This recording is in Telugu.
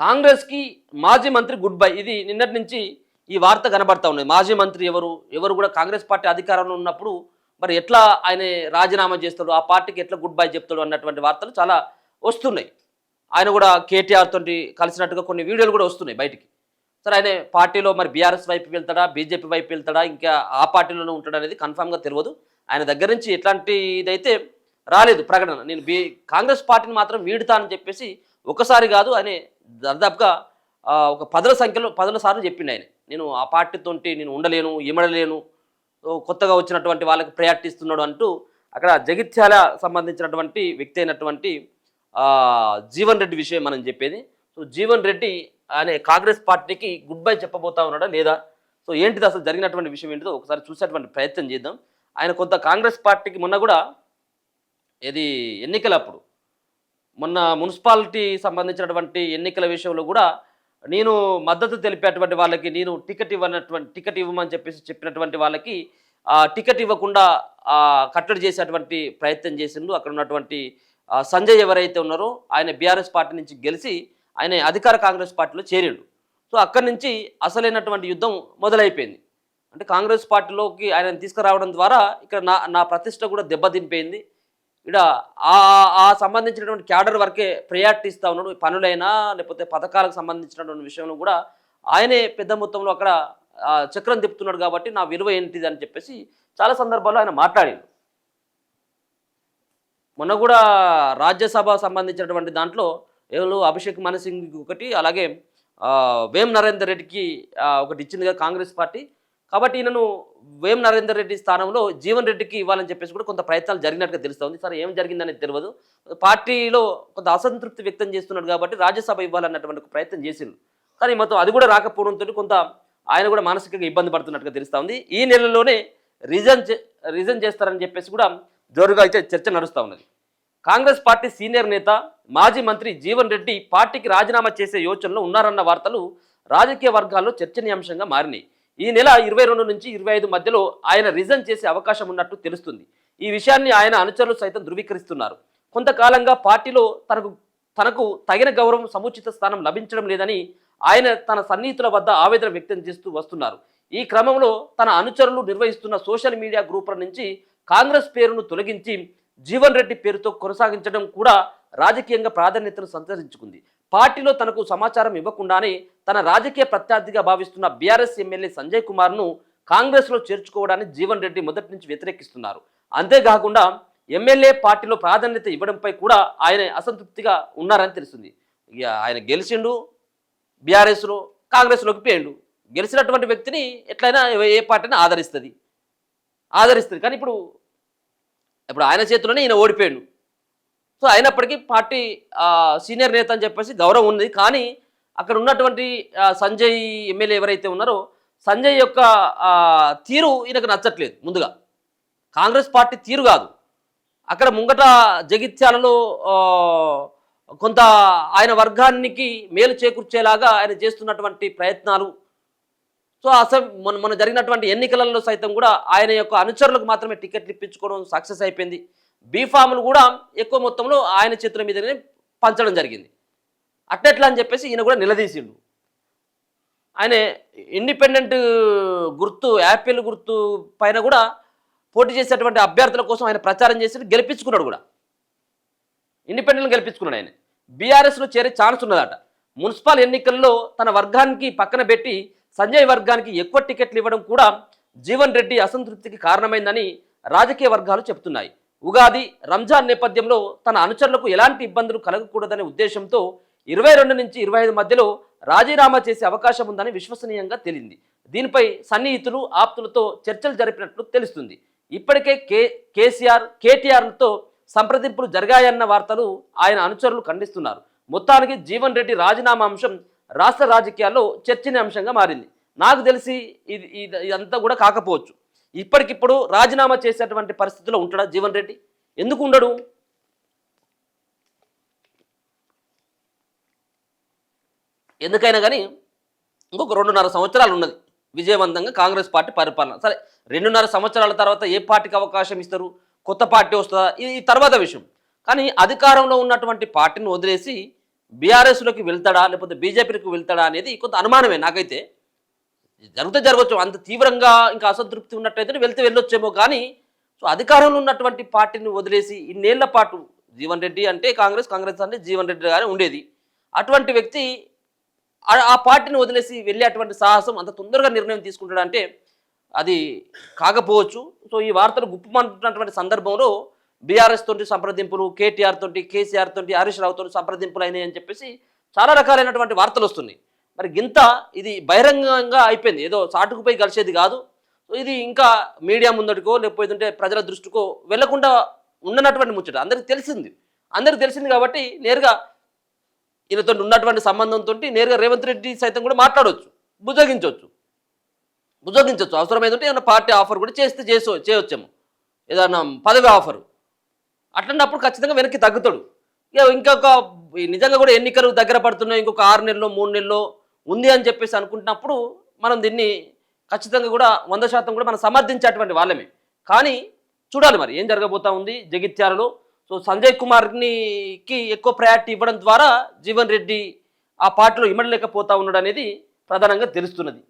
కాంగ్రెస్కి మాజీ మంత్రి గుడ్ బై. ఇది నిన్నటి నుంచి ఈ వార్త కనబడతా ఉన్నది. మాజీ మంత్రి ఎవరు కూడా కాంగ్రెస్ పార్టీ అధికారంలో ఉన్నప్పుడు మరి ఎట్లా ఆయన రాజీనామా చేస్తాడు, ఆ పార్టీకి ఎట్లా గుడ్ బై చెప్తాడు అన్నటువంటి వార్తలు చాలా వస్తున్నాయి. ఆయన కూడా కేటీఆర్ తోటి కలిసినట్టుగా కొన్ని వీడియోలు కూడా వస్తున్నాయి బయటికి. సరే, ఆయన పార్టీలో మరి బీఆర్ఎస్ వైపు వెళ్తాడా, బీజేపీ వైపు వెళ్తాడా, ఇంకా ఆ పార్టీలోనే ఉంటాడా అనేది కన్ఫామ్గా తెలియదు. ఆయన దగ్గర నుంచి ఎట్లాంటి ఇదైతే రాలేదు ప్రకటన. నేను కాంగ్రెస్ పార్టీని మాత్రం వీడుతానని చెప్పేసి ఒకసారి కాదు, ఆయన దాదాపుగా ఒక పదుల సార్లు చెప్పిండు ఆయన. నేను ఆ పార్టీతోటి నేను ఉండలేను, ఇమడలేను, కొత్తగా వచ్చినటువంటి వాళ్ళకి ప్రయారిటీ ఇస్తున్నాడు అంటూ అక్కడ జగిత్యాల సంబంధించినటువంటి వ్యక్తి అయినటువంటి జీవన్ రెడ్డి విషయం మనం చెప్పేది. సో జీవన్ రెడ్డి అనే కాంగ్రెస్ పార్టీకి గుడ్ బై చెప్పబోతా ఉన్నాడా లేదా, సో ఏంటిది అసలు జరిగినటువంటి విషయం ఏంటిదో ఒకసారి చూసేటువంటి ప్రయత్నం చేద్దాం. ఆయన కొంత కాంగ్రెస్ పార్టీకి మొన్న కూడా ఇది ఎన్నికలప్పుడు మొన్న మున్సిపాలిటీ సంబంధించినటువంటి ఎన్నికల విషయంలో కూడా నేను మద్దతు తెలిపేటువంటి వాళ్ళకి నేను టికెట్ ఇవ్వమని చెప్పినటువంటి వాళ్ళకి టికెట్ ఇవ్వకుండా కట్టడి చేసేటువంటి ప్రయత్నం చేసిండు. అక్కడ ఉన్నటువంటి సంజయ్ ఎవరైతే ఉన్నారో ఆయన బీఆర్ఎస్ పార్టీ నుంచి గెలిచి ఆయన అధికార కాంగ్రెస్ పార్టీలో చేరిండు. సో అక్కడి నుంచి అసలైనటువంటి యుద్ధం మొదలైపోయింది. అంటే కాంగ్రెస్ పార్టీలోకి ఆయన తీసుకురావడం ద్వారా ఇక్కడ నా ప్రతిష్ట కూడా దెబ్బతినిపోయింది. ఇక్కడ ఆ సంబంధించినటువంటి క్యాడర్ వరకే ప్రయారిటీ ఇస్తూ ఉన్నాడు. పనులైనా లేకపోతే పథకాలకు సంబంధించినటువంటి విషయంలో కూడా ఆయనే పెద్ద మొత్తంలో అక్కడ చక్రం తిప్పుతున్నాడు. కాబట్టి నా విలువ ఏంటిది అని చెప్పేసి చాలా సందర్భాల్లో ఆయన మాట్లాడాడు. మొన్న కూడా రాజ్యసభ సంబంధించినటువంటి దాంట్లో ఎవరు అభిషేక్ మను సింగ్ ఒకటి, అలాగే వేం నరేందర్ రెడ్డికి ఒకటి ఇచ్చింది కదా కాంగ్రెస్ పార్టీ. కాబట్టి ఈయనను వేం నరేందర్ రెడ్డి స్థానంలో జీవన్ రెడ్డికి ఇవ్వాలని చెప్పేసి కూడా కొంత ప్రయత్నాలు జరిగినట్టుగా తెలుస్తుంది. సరే, ఏం జరిగిందనేది తెలియదు. పార్టీలో కొంత అసంతృప్తి వ్యక్తం చేస్తున్నాడు కాబట్టి రాజ్యసభ ఇవ్వాలన్నటువంటి ప్రయత్నం చేసిండు. కానీ మొత్తం అది కూడా రాకపోవడంతో కొంత ఆయన కూడా మానసికంగా ఇబ్బంది పడుతున్నట్టుగా తెలుస్తూ ఉంది. ఈ నెలలోనే రిజైన్ చేస్తారని చెప్పేసి కూడా జోరుగా అయితే చర్చ నడుస్తూ ఉన్నది. కాంగ్రెస్ పార్టీ సీనియర్ నేత మాజీ మంత్రి జీవన్ రెడ్డి పార్టీకి రాజీనామా చేసే యోచనలో ఉన్నారన్న వార్తలు రాజకీయ వర్గాల్లో చర్చనీయాంశంగా మారినాయి. ఈ నెల 22 నుంచి 25 మధ్యలో ఆయన రిజైన్ చేసే అవకాశం ఉన్నట్టు తెలుస్తుంది. ఈ విషయాన్ని ఆయన అనుచరులు సైతం ధృవీకరిస్తున్నారు. కొంతకాలంగా పార్టీలో తనకు తగిన గౌరవం, సముచిత స్థానం లభించడం లేదని ఆయన తన సన్నిహితుల వద్ద ఆవేదన వ్యక్తం చేస్తూ వస్తున్నారు. ఈ క్రమంలో తన అనుచరులు నిర్వహిస్తున్న సోషల్ మీడియా గ్రూపుల నుంచి కాంగ్రెస్ పేరును తొలగించి జీవన్ రెడ్డి పేరుతో కొనసాగించడం కూడా రాజకీయంగా ప్రాధాన్యతను సంతరించుకుంది. పార్టీలో తనకు సమాచారం ఇవ్వకుండానే తన రాజకీయ ప్రత్యర్థిగా భావిస్తున్న బీఆర్ఎస్ ఎమ్మెల్యే సంజయ్ కుమార్ను కాంగ్రెస్లో చేర్చుకోవడాన్ని జీవన్ రెడ్డి మొదటి నుంచి వ్యతిరేకిస్తున్నారు. అంతేకాకుండా ఎమ్మెల్యే పార్టీలో ప్రాధాన్యత ఇవ్వడంపై కూడా ఆయన అసంతృప్తిగా ఉన్నారని తెలుస్తుంది. ఇక ఆయన గెలిచిండు, బీఆర్ఎస్లో కాంగ్రెస్లోకి పోయిండు. గెలిచినటువంటి వ్యక్తిని ఎట్లయినా ఏ పార్టీని ఆదరిస్తుంది. కానీ ఇప్పుడు ఆయన చేతిలోనే ఈయన ఓడిపోయాడు. సో అయినప్పటికీ పార్టీ సీనియర్ నేత అని చెప్పేసి గౌరవం ఉంది. కానీ అక్కడ ఉన్నటువంటి సంజయ్ ఎమ్మెల్యే ఎవరైతే ఉన్నారో సంజయ్ యొక్క తీరు ఈయనకు నచ్చట్లేదు. ముందుగా కాంగ్రెస్ పార్టీ తీరు కాదు, అక్కడ ముంగట జగిత్యాలలో కొంత ఆయన వర్గానికి మేలు చేకూర్చేలాగా ఆయన చేస్తున్నటువంటి ప్రయత్నాలు. సో మొన్న జరిగినటువంటి ఎన్నికలలో సైతం కూడా ఆయన యొక్క అనుచరులకు మాత్రమే టికెట్లు ఇప్పించుకోవడం సక్సెస్ అయిపోయింది. బీఫామ్లు కూడా ఎక్కువ మొత్తంలో ఆయన చేతుల మీదనే పంచడం జరిగింది. అట్టెట్లా అని చెప్పేసి ఈయన కూడా నిలదీసిండు. ఆయన ఇండిపెండెంట్ గుర్తు, యాపిల్ గుర్తు పైన కూడా పోటీ చేసేటువంటి అభ్యర్థుల కోసం ఆయన ప్రచారం చేసి గెలిపించుకున్నాడు. కూడా ఇండిపెండెంట్ గెలిపించుకున్నాడు. ఆయన బీఆర్ఎస్లో చేరే ఛాన్స్ ఉన్నదట. మున్సిపల్ ఎన్నికల్లో తన వర్గానికి పక్కన పెట్టి సంజయ్ వర్గానికి ఎక్కువ టికెట్లు ఇవ్వడం కూడా జీవన్ రెడ్డి అసంతృప్తికి కారణమైందని రాజకీయ వర్గాలు చెబుతున్నాయి. ఉగాది, రంజాన్ నేపథ్యంలో తన అనుచరులకు ఎలాంటి ఇబ్బందులు కలగకూడదనే ఉద్దేశంతో 22 నుంచి 25 మధ్యలో రాజీనామా చేసే అవకాశం ఉందని విశ్వసనీయంగా తేలింది. దీనిపై సన్నిహితులు, ఆప్తులతో చర్చలు జరిపినట్లు తెలుస్తుంది. ఇప్పటికే కేటీఆర్లతో సంప్రదింపులు జరిగాయన్న వార్తలు ఆయన అనుచరులు ఖండిస్తున్నారు. మొత్తానికి జీవన్ రెడ్డి రాజీనామా అంశం రాష్ట్ర రాజకీయాల్లో చర్చనీయాంశంగా మారింది. నాకు తెలిసి ఇదంతా కూడా కాకపోవచ్చు. ఇప్పటికిప్పుడు రాజీనామా చేసేటువంటి పరిస్థితిలో ఉంటాడా జీవన్ రెడ్డి? ఎందుకు ఉండడు? ఎందుకైనా కానీ ఇంకొక 2.5 సంవత్సరాలు ఉన్నది విజయవంతంగా కాంగ్రెస్ పార్టీ పరిపాలన. సరే, 2.5 సంవత్సరాల తర్వాత ఏ పార్టీకి అవకాశం ఇస్తారు, కొత్త పార్టీ వస్తుందా, ఇది తర్వాత విషయం. కానీ అధికారంలో ఉన్నటువంటి పార్టీని వదిలేసి బీఆర్ఎస్లోకి వెళ్తాడా లేకపోతే బీజేపీకి వెళ్తాడా అనేది కొంత అనుమానమే నాకైతే. జరిగితే జరగవచ్చు. అంత తీవ్రంగా ఇంకా అసంతృప్తి ఉన్నట్టయితే వెళ్తే వెళ్ళొచ్చేమో కానీ, సో అధికారంలో ఉన్నటువంటి పార్టీని వదిలేసి ఇన్నేళ్ల పాటు జీవన్ రెడ్డి అంటే కాంగ్రెస్, కాంగ్రెస్ అంటే జీవన్ రెడ్డి గారే ఉండేది. అటువంటి వ్యక్తి ఆ పార్టీని వదిలేసి వెళ్ళేటువంటి సాహసం అంత తొందరగా నిర్ణయం తీసుకుంటాడంటే అది కాకపోవచ్చు. సో ఈ వార్తలు గుప్పమంటున్నటువంటి సందర్భంలో బీఆర్ఎస్ తోటి సంప్రదింపులు, కేటీఆర్ తోటి, కేసీఆర్ తోటి, హరీష్ రావు తోటి సంప్రదింపులు అయినాయి అని చెప్పేసి చాలా రకాలైనటువంటి వార్తలు వస్తున్నాయి. మరి గింత ఇది బహిరంగంగా అయిపోయింది. ఏదో చాటుకుపోయి కలిసేది కాదు. సో ఇది ఇంకా మీడియా ముందటికో లేకపోతే ప్రజల దృష్టికో వెళ్లకుండా ఉండనటువంటి ముచ్చట అందరికి తెలిసింది. అందరికి తెలిసింది కాబట్టి నేరుగా ఈయనతో ఉన్నటువంటి సంబంధంతో నేరుగా రేవంత్ రెడ్డి సైతం కూడా మాట్లాడవచ్చు, బుజ్జగించవచ్చు. అవసరమైందంటే ఏమైనా పార్టీ ఆఫర్ కూడా చేయొచ్చేమో, ఏదన్నా పదవి ఆఫరు. అట్లన్నప్పుడు ఖచ్చితంగా వెనక్కి తగ్గుతాడు. ఇక ఇంకొక నిజంగా కూడా ఎన్నికలు దగ్గర పడుతున్నాయి, ఇంకొక 6 నెలలో 3 నెలలో ఉంది అని చెప్పేసి అనుకుంటున్నప్పుడు మనం దీన్ని ఖచ్చితంగా కూడా 100% కూడా మనం సమర్థించేటువంటి వాళ్ళమే. కానీ చూడాలి మరి ఏం జరగబోతా ఉంది జగిత్యాలలో. సో సంజయ్ కుమార్కి ఎక్కువ ప్రయారిటీ ఇవ్వడం ద్వారా జీవన్ రెడ్డి ఆ పార్టీలో ఇమడలేకపోతా ఉన్నాడు అనేది ప్రధానంగా తెలుస్తున్నది.